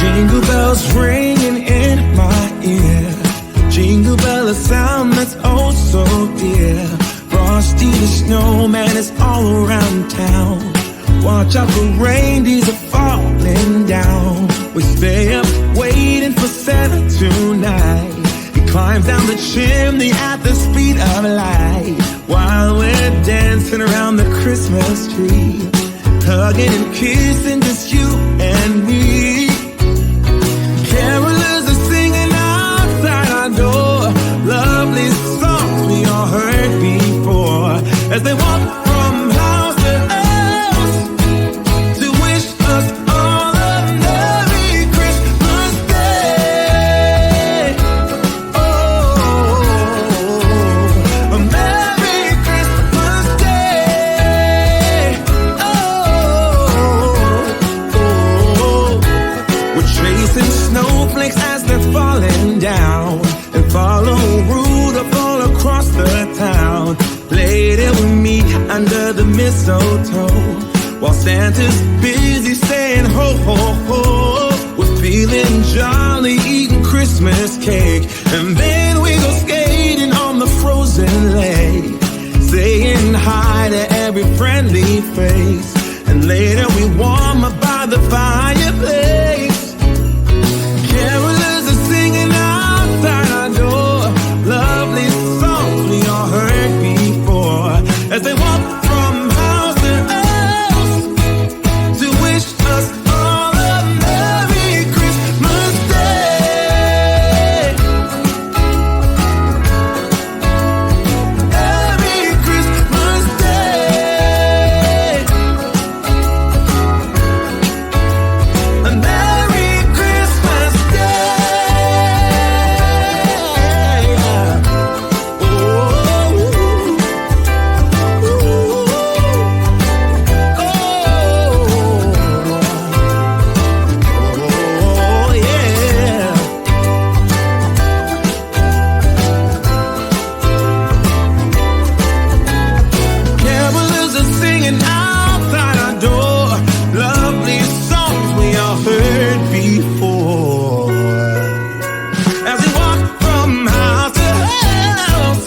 Jingle bells ringing in my ear. Jingle bell, a sound that's oh so dear. Frosty the snowman is all around town. Watch out for reindeers are falling down. We stay up waiting for Santa tonight. He climbs down the chimney at the speed of light, while we're dancing around the Christmas tree, hugging and kissing just you and me. Carolers are singing outside our door, lovely songs we all heard before, as they walk from house to house to wish us all a Merry Christmas Day. Oh, a Merry Christmas Day. We're chasing snowflakes as they're falling down, and follow Rudolph all across the town. Later we meet under the mistletoe, while Santa's busy saying ho ho ho. We're feeling jolly, eating Christmas cake, and then we go skating on the frozen lake, saying hi to every friendly face, and later we warm up by the fireplace. Carolers are singing outside our door, lovely songs we all heard before, as they walk from house to house to wish us all a Merry Christmas Day. Merry Christmas Day. A Merry Christmas Carolers are singing outside our door, lovely songs we all heard before, as we walk from house to house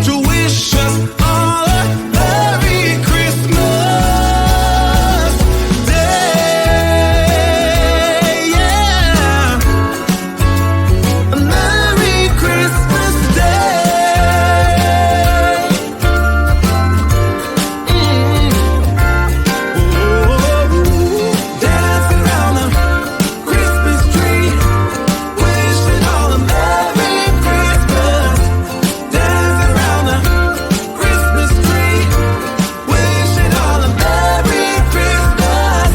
to wish us all a Merry Christmas Day. Yeah, a Merry Christmas Day. Dancing around the Christmas tree, wishing all a Merry Christmas. Dancing around the Christmas tree, wishing all a Merry Christmas.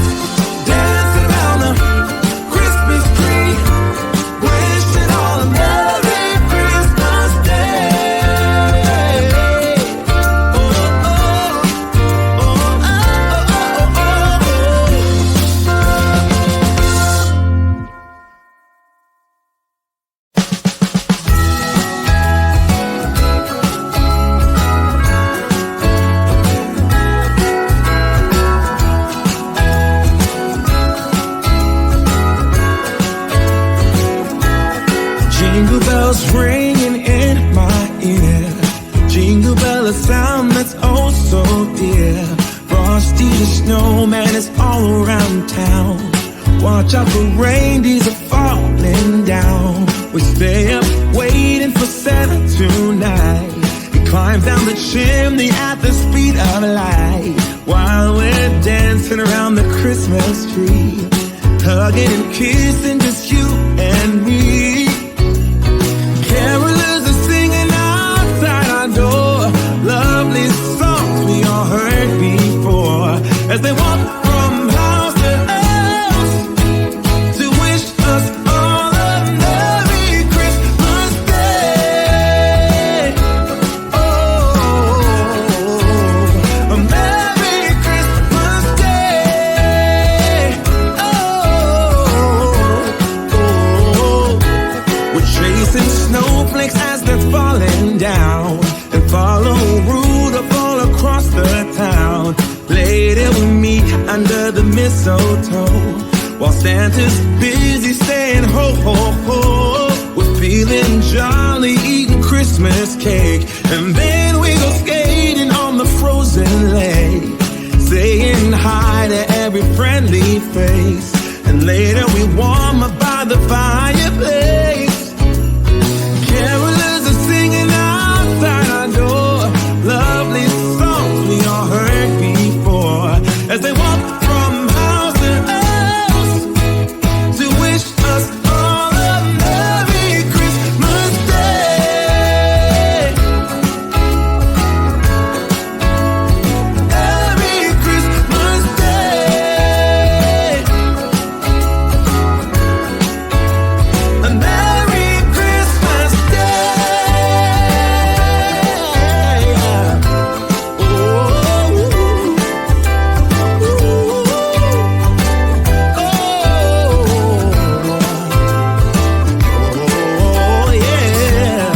Dancing around the Christmas tree, wishing all a Merry Christmas Day. Jingle bells ringing in my ear. Jingle bell, a sound that's oh so dear. Frosty the snowman is all around town. Watch out for reindeers are falling down. We stay up waiting for Santa tonight. He climbs down the chimney at the speed of light, while we're dancing around the Christmas tree, hugging and kissing just you and me. Carolers are singing outside our door, lovely songs we all heard before, as they walk from house to house to wish us all a Merry Christmas Day. Oh, a Merry Christmas Day. We're chasing snowflakes as they're falling down, and follow Rudolph all across the town. Later we meet under the mistletoe, while Santa's busy saying ho, ho, ho. We're feeling jolly, eating Christmas cake, and then we go skating on the frozen lake, saying hi to every friendly face, and later we warm up by the fireplace. Carolers are singing outside our door, lovely songs we all heard before, as they walk from house to house to wish us all a Merry Christmas Day. Merry Christmas Day. A Merry Christmas Day. Oh, yeah.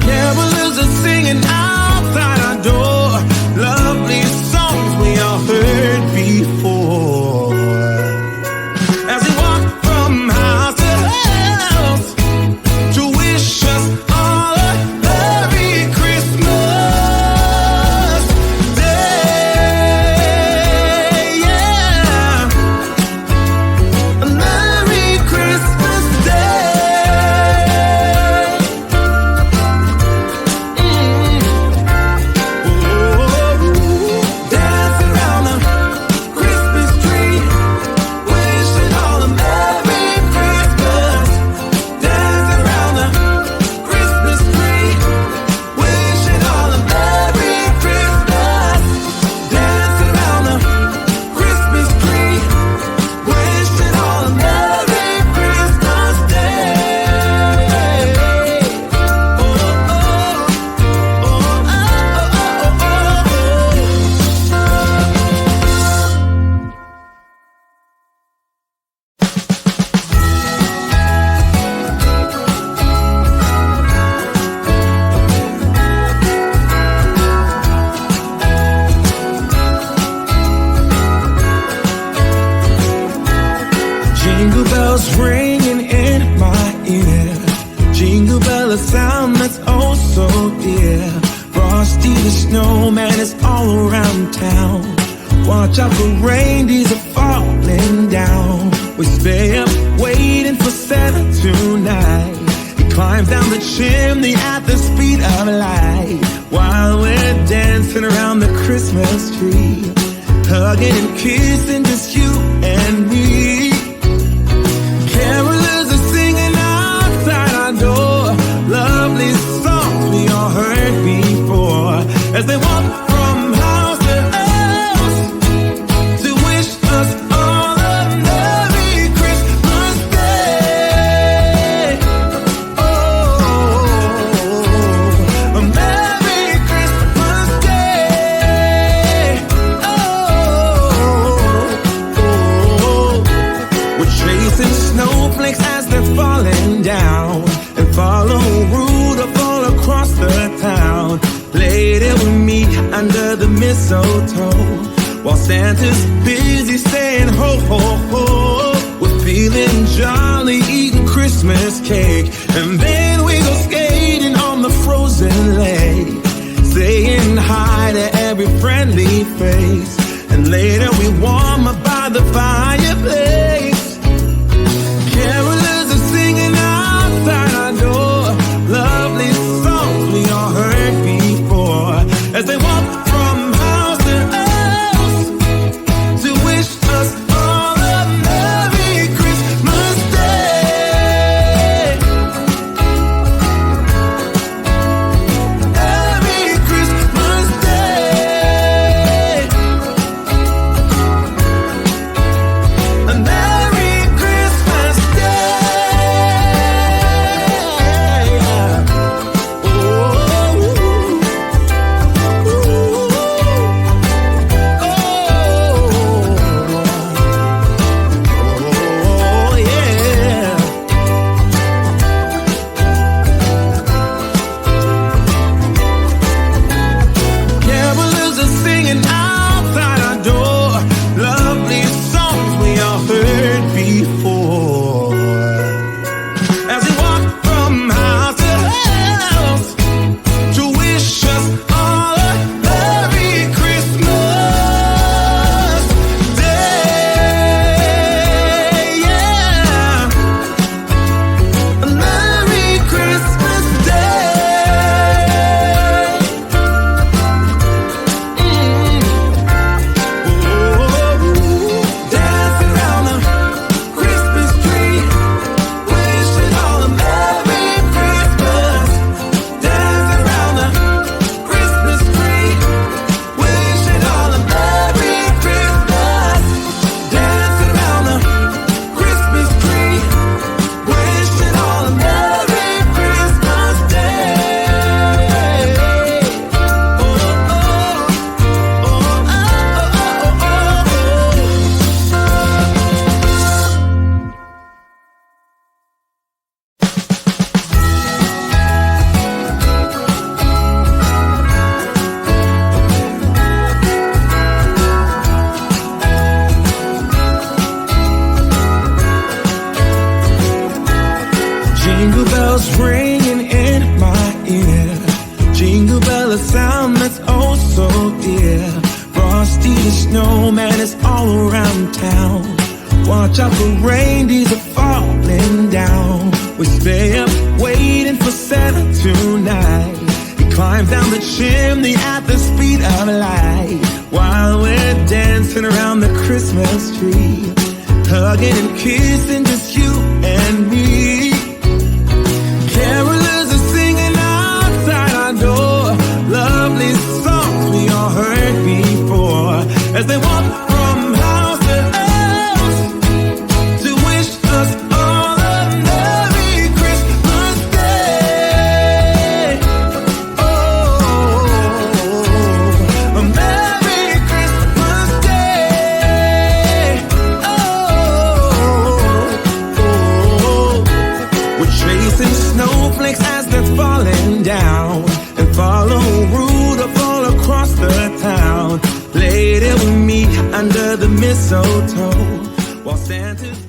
Carolers are singing outside our door, lovely songs we all heard before, as we walk from house to house to wish us all a Merry Christmas Day. Yeah, a Merry Christmas Day. Dancing around the Christmas tree, wishing all a Merry Christmas. Dancing around the Christmas tree, wishing all a Merry Christmas. Dancing around the Christmas tree, wishing all a Merry Christmas Day. Oh, oh, Jingle bells ringing in my ear, jingle bell, a sound that's oh so dear. Frosty the snowman is all around town. Watch out for reindeers are falling down. We stay up waiting for Santa tonight. He climbs down the chimney at the speed of light, while we're dancing around the Christmas tree, hugging and kissing just you and me. Carolers are singing outside our door, lovely songs we all heard before, as they walk from house to house to wish us all a Merry Christmas Day. Oh, a Merry Christmas Day. Oh, we're chasing snowflakes as they're falling down, and follow Rudolph all across the town. Later we meet under the mistletoe, while Santa's busy saying ho, ho, ho. We're feeling jolly, eating Christmas cake, and then we go skating on the frozen lake, saying hi to every friendly face, and later we warm up by the fireplace. Carolers are singing outside our door, lovely songs we all heard before, as they walk from house to house to wish us all a Merry Christmas Day. Merry Christmas Day. snowman is all around town. Watch out for reindeers are falling down. We stay up waiting for Santa tonight. He climbs down the chimney at the speed of light, while we're dancing around the Christmas tree, hugging and kissing, just you and me. Carolers are singing outside our door, lovely songs we all heard before, as they walk from house to house to wish us all a Merry Christmas Day. Oh, a Merry Christmas Day. Oh, we're chasing snowflakes as they're falling down, and follow Rudolph all across the town. Lady, we meet under the mistletoe while Santa's